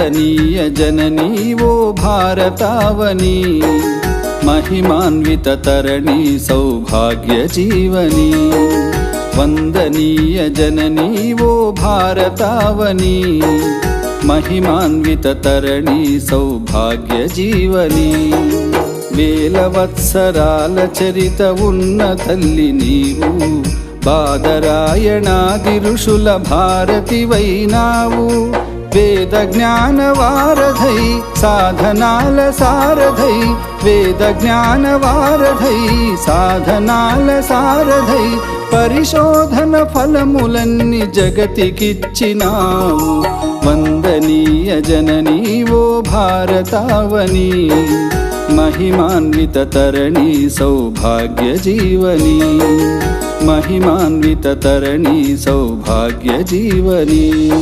వందనీయ జననీ ఓ భారతావని, महिमान्वित तरणि सौभाग्य जीवनी। वंदनीय जननी वो भारतावनी, महिमान्वित तरणि सौभाग्य जीवनी। वेलवत्सराल चरित उन्न तल्लि नीवु, बादरायणादि ऋषुल भारति वैनावु। वेद ज्ञान वारधै साधनाल सारधै, वेद ज्ञान वारधै साधनाल सारधै, परिशोधन फलमुलन्नि जगतिकिच्चिनावु। वंदनीय जननी वो भारतावनी, महिमान्वित तरणि सौभाग्य जीवनी। महिमान्वित तरणि सौभाग्य जीवनी।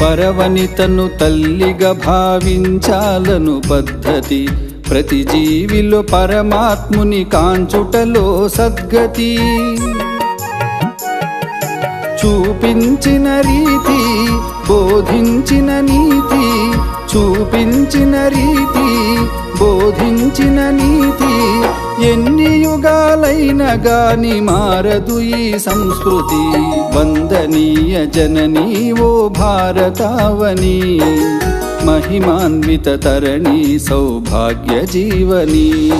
పరవనితను తల్లిగా భావించాలను పద్ధతి, ప్రతి జీవిలో పరమాత్ముని కాంచుటలో సద్గతి। చూపించిన రీతి బోధించిన నీతి, చూపించిన రీతి బోధించిన నీతి, ఎన్ని యుగాలైన గాని మారదు ఈ సంస్కృతి। వందనీయ జననీ ఓ భారతావని, महिमान्वित तरणि सौभाग्य जीवनी।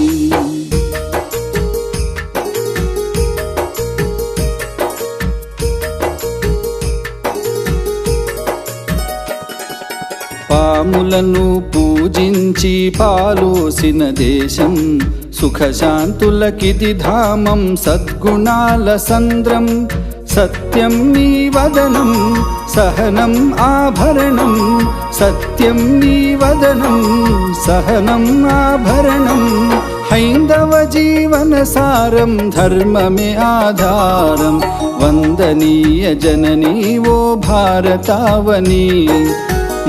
పాములను పూజించి పాలోసిన దేశం, సుఖశాంతులకిది ధామం సద్గుణాల సంద్రం। సత్యం నీ వదనం సహనం ఆభరణం, సత్యం నీ వదనం సహనం ఆభరణం। హైందవ జీవన సారం ధర్మమే ఆధారం। వందనీయ జననీ ఓ భారతావని,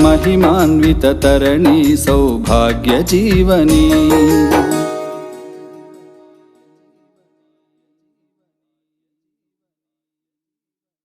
महिमान्वित तरणि सौभाग्य जीवनी।